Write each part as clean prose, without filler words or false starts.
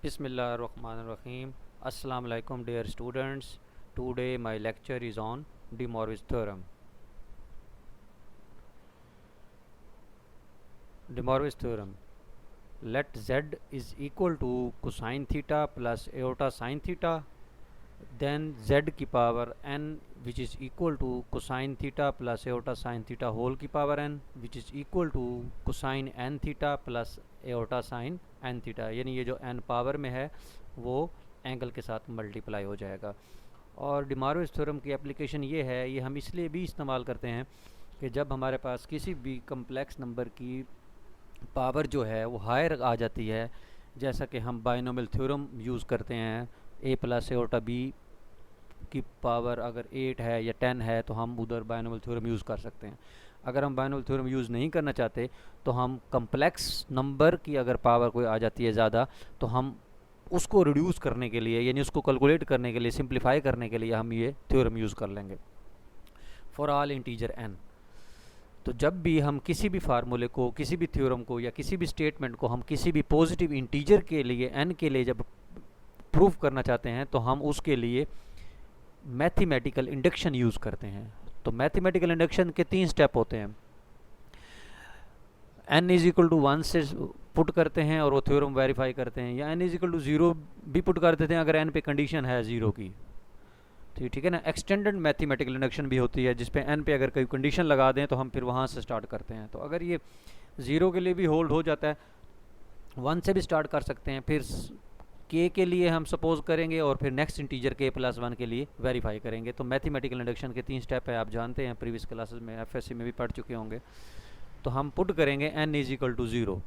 Bismillahirrahmanirrahim. Assalamu alaikum dear students. Today my lecture is on De Morvis theorem. De Morvis theorem. Let z is equal to cosine theta plus iota sine theta, then z की power n which is equal to cosine theta plus iota sine theta whole की power n which is equal to cosine n theta plus iota sine n theta, यानी ये जो n power में है वो angle के साथ मल्टीप्लाई हो जाएगा। और डे मॉर्विस थ्योरम की एप्लीकेशन ये है, ये हम इसलिए भी इस्तेमाल करते हैं कि जब हमारे पास किसी भी कम्प्लेक्स नंबर की पावर जो है वो हायर आ जाती है, जैसा कि हम बाइनोमियल थ्योरम यूज़ करते हैं, a प्लस एओटा b की पावर अगर 8 है या 10 है तो हम उधर बाइनोमियल थ्योरम यूज़ कर सकते हैं। अगर हम बाइनोमियल थ्योरम यूज़ नहीं करना चाहते तो हम कम्प्लेक्स नंबर की अगर पावर कोई आ जाती है ज़्यादा तो हम उसको रिड्यूस करने के लिए, यानी उसको कैलकुलेट करने के लिए, सिंप्लीफाई करने के लिए हम ये थ्योरम यूज़ कर लेंगे फॉर ऑल इंटीजर n। तो जब भी हम किसी भी फार्मूले को, किसी भी थ्योरम को या किसी भी स्टेटमेंट को हम किसी भी पॉजिटिव इंटीजर के लिए n के लिए जब प्रूफ करना चाहते हैं तो हम उसके लिए मैथमेटिकल इंडक्शन यूज़ करते हैं। तो मैथमेटिकल इंडक्शन के 3 स्टेप होते हैं। n इज इक्वल टू 1 से पुट करते हैं और वो थ्योरम वेरीफाई करते हैं, या n इज इक्वल टू 0 भी पुट कर देते हैं अगर n पे कंडीशन है 0 की। तो ठीक है ना। एक्सटेंडेड मैथमेटिकल इंडक्शन भी होती है जिसपे n पे अगर कोई कंडीशन लगा दें तो हम फिर वहाँ से स्टार्ट करते हैं। तो अगर ये 0 के लिए भी होल्ड हो जाता है, 1 से भी स्टार्ट कर सकते हैं, फिर k के लिए हम सपोज करेंगे और फिर नेक्स्ट इंटीजर k प्लस 1 के लिए वेरीफाई करेंगे। तो मैथमेटिकल इंडक्शन के 3 स्टेप है, आप जानते हैं, प्रीवियस क्लासेस में एफएससी में भी पढ़ चुके होंगे। तो हम पुट करेंगे n इज इक्वल टू 0,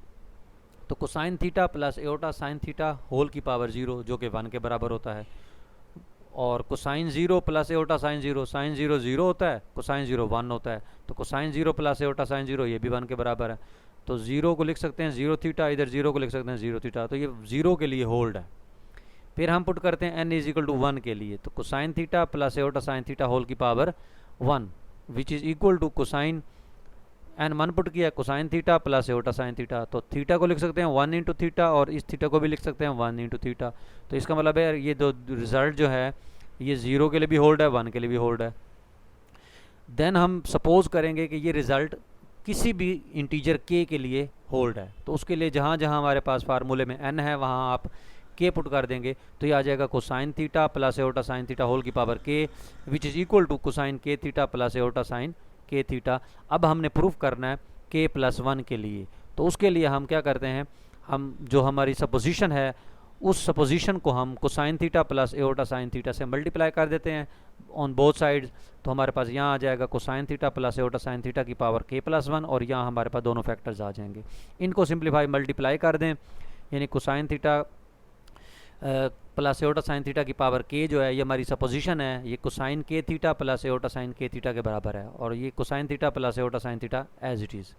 तो cosine theta plus iota sine theta whole की पावर 0 जो कि 1 के बराबर होता है, और cosine 0 plus iota sine 0, sine 0 0 होता है, कोसाइन 0 1 होता है, तो कोसाइन 0 प्लस एओटा साइन 0 ये भी 1 के बराबर है। तो 0 को लिख सकते हैं 0 थीटा, इधर 0 को लिख सकते हैं 0 थीटा, तो ये 0 के लिए होल्ड है। फिर हम पुट करते हैं n इज इक्वल टू 1 के लिए, तो cosine theta plus iota sine theta whole की power 1 which is equal to cosine n 1 put किया, cosine theta plus iota sine theta, तो थीटा को लिख सकते हैं 1 इंटू थीटा और इस थीटा को भी लिख सकते हैं 1 इंटू थीटा। तो इसका मतलब है ये दो रिजल्ट जो है ये 0 के लिए भी होल्ड है, 1 के लिए भी होल्ड है। देन हम सपोज करेंगे कि ये रिज़ल्ट किसी भी इंटीजर k के लिए होल्ड है, तो उसके लिए जहाँ जहाँ हमारे पास फार्मूले में n है वहाँ आप k पुट कर देंगे, तो ये आ जाएगा cosine theta plus iota sine theta whole की power k which is equal to cosine k theta plus iota sine k theta. अब हमने प्रूफ करना है k प्लस 1 के लिए, तो उसके लिए हम क्या करते हैं, हम जो हमारी सपोजिशन है उस सपोजिशन को हम cosine theta plus iota sine theta से मल्टीप्लाई कर देते हैं ऑन बोथ साइड्स। तो हमारे पास यहाँ आ जाएगा cosine theta plus iota sine theta की पावर k प्लस 1, और यहाँ हमारे पास दोनों फैक्टर्स आ जाएंगे। इनको सिंप्लीफाई मल्टीप्लाई कर दें, यानी cosine theta plus iota sine theta की पावर k जो है ये हमारी सपोजिशन है, ये cosine k theta plus iota sine k theta के बराबर है, और ये cosine theta plus iota sine theta as it is.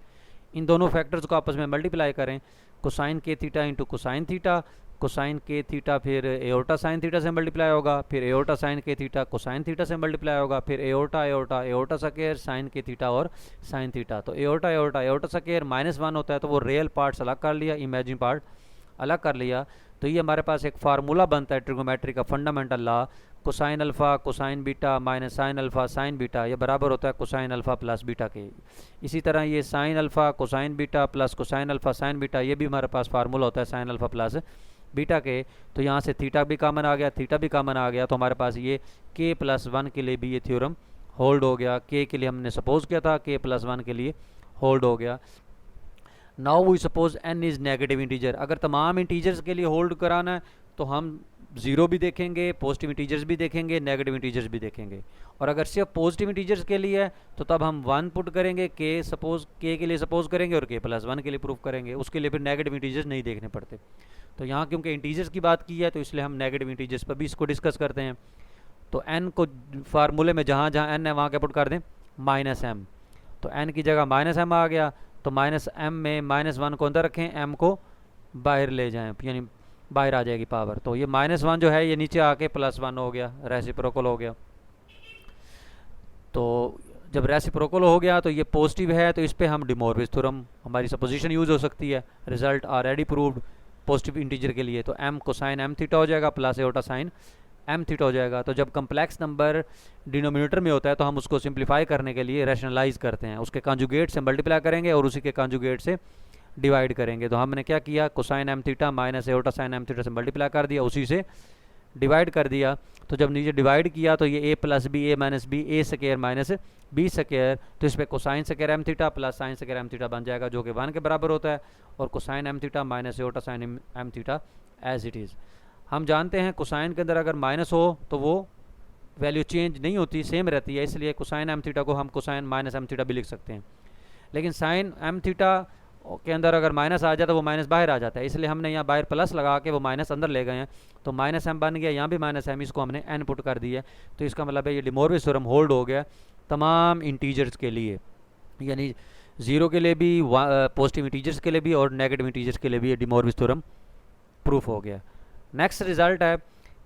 इन दोनों फैक्टर्स को आपस में मल्टीप्लाई करें, cosine k theta into cosine theta, cosine k theta फिर एओटा साइन थीटा से मल्टीप्लाई होगा, फिर iota sine k theta cosine theta से मल्टीप्लाई होगा, फिर aorta aorta aorta square sine k theta और साइन थीटा। तो एओटा एओटा एओटा स्क्वायर -1 होता है, तो वो रियल पार्ट्स अलग कर लिया, इमेजिन पार्ट अलग कर लिया। तो ये हमारे पास एक फार्मूला बनता है ट्रिगोमेट्री का fundamental law, cosine alpha cosine beta minus sine alpha sine beta, ये बराबर होता है कोसाइन अल्फ़ा प्लस बीटा के। इसी तरह ये sine alpha cosine beta plus cosine alpha sine beta, ये भी हमारे पास फार्मूला होता है साइन अल्फ़ा प्लस बीटा के। तो यहाँ से थीटा भी कॉमन आ गया, थीटा भी कॉमन आ गया, तो हमारे पास ये k प्लस 1 के लिए भी ये थ्योरम होल्ड हो गया। k के लिए हमने सपोज किया था, k प्लस 1 के लिए होल्ड हो गया। Now we suppose n is negative integer. अगर तमाम इंटीजर्स के लिए होल्ड कराना है तो हम 0 भी देखेंगे, पॉजिटिव इंटीजर्स भी देखेंगे, नेगेटिव इंटीजर्स भी देखेंगे। और अगर सिर्फ पॉजिटिव इंटीजर्स के लिए है तो तब हम 1 पुट करेंगे, k के लिए सपोज करेंगे और k प्लस 1 के लिए प्रूफ करेंगे, उसके लिए फिर नेगेटिव इंटीजर्स नहीं देखने पड़ते। तो यहाँ क्योंकि इंटीजर्स की बात की है तो इसलिए हम नेगेटिव इंटीजर्स पर भी इसको डिस्कस करते हैं। तो n को फार्मूले में जहाँ जहाँ n है वहाँ क्या पुट कर दें, -m, तो n की जगह -m आ गया, तो -m में -1 को अंदर रखें, m को बाहर ले जाएं, यानी बाहर आ जाएगी पावर। तो ये -1 जो है ये नीचे आके +1 हो गया, रेसिप्रोकल हो गया। तो जब रेसिप्रोकल हो गया तो ये पॉजिटिव है, तो इस पर हम डे मॉर्विस थ्योरम, हमारी सपोजिशन यूज़ हो सकती है, result already proved. Positive integer के लिए, तो m कोसाइन m थीटा हो जाएगा plus iota sine m theta हो जाएगा। तो जब कम्प्लेक्स नंबर डिनोमिनेटर में होता है तो हम उसको सिंप्लीफाई करने के लिए रैशनलाइज करते हैं, उसके कॉन्जुगेट से मल्टीप्लाई करेंगे और उसी के कॉन्जुगेट से डिवाइड करेंगे। तो हमने क्या किया, cosine m theta minus iota sine m theta से मल्टीप्लाई कर दिया, उसी से डिवाइड कर दिया। तो जब नीचे डिवाइड किया तो ये a plus b, a minus b, a square minus b square, तो इस पर cosine square m theta plus sine square m theta बन जाएगा, जो कि 1 के बराबर होता है, और cosine m theta minus iota sine m theta as it is. हम जानते हैं कोसाइन के अंदर अगर माइनस हो तो वो वैल्यू चेंज नहीं होती, सेम रहती है, इसलिए कोसाइन m थीटा को हम कोसाइन माइनस m थीटा भी लिख सकते हैं। लेकिन साइन m थीटा के अंदर अगर माइनस आ जाता है वो माइनस बाहर आ जाता है, इसलिए हमने यहाँ बाहर प्लस लगा के वो माइनस अंदर ले गए हैं, तो माइनस m बन गया, यहाँ भी माइनस m, इसको हमने n पुट कर दिया। तो इसका मतलब है ये डी मोरविस थ्योरम होल्ड हो गया तमाम इंटीजर्स के लिए, यानी 0 के लिए भी, पॉजिटिव इंटीजर्स के लिए भी और नेगेटिव इंटीजर्स के लिए भी ये डी मोरविस थ्योरम प्रूफ हो गया। नेक्स्ट रिजल्ट है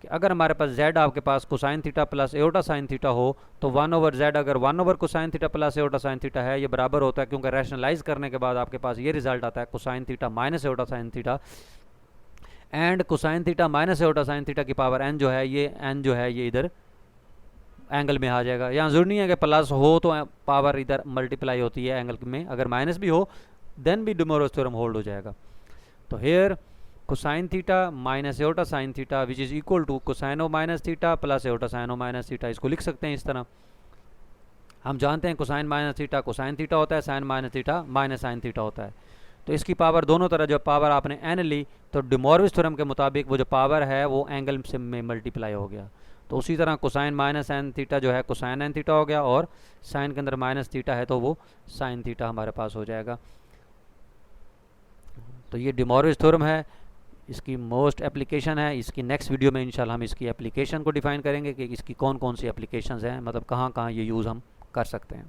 कि अगर हमारे पास z आपके पास cosine theta plus iota sine theta हो तो 1/z अगर 1/, cosine theta plus iota sine theta है, ये बराबर होता है, क्योंकि रैशनलाइज करने के बाद आपके पास ये रिजल्ट आता है cosine theta minus iota sine theta, and cosine theta minus iota sine theta की पावर n जो है, ये n जो है ये इधर एंगल में आ जाएगा। यहाँ जरूरी नहीं है कि प्लस हो तो पावर इधर मल्टीप्लाई होती है एंगल में, अगर माइनस भी हो देन भी डी मोरविस थ्योरम होल्ड हो जाएगा। तो here cosine theta minus iota sine theta which is equal to cosine of minus theta plus iota sine of minus theta, इसको लिख सकते हैं इस तरह। हम जानते हैं cosine minus theta cosine theta होता है, sine minus theta minus sine theta होता है। तो इसकी पावर दोनों तरह, जब पावर आपने n ली तो डी मोरविस थ्योरम के मुताबिक वो जो पावर है वो एंगल से में मल्टीप्लाई हो गया। तो उसी तरह कोसाइन माइनस n थीटा जो है कोसाइन n थीटा हो गया, और साइन के अंदर माइनस थीटा है तो वो साइन थीटा हमारे पास हो जाएगा। तो ये डी मोरविस थ्योरम है, इसकी मोस्ट एप्लीकेशन है। इसकी नेक्स्ट वीडियो में इंशाल्लाह हम इसकी एप्लीकेशन को डिफाइन करेंगे कि इसकी कौन कौन सी एप्लीकेशंस हैं, मतलब कहाँ कहाँ ये यूज़ हम कर सकते हैं।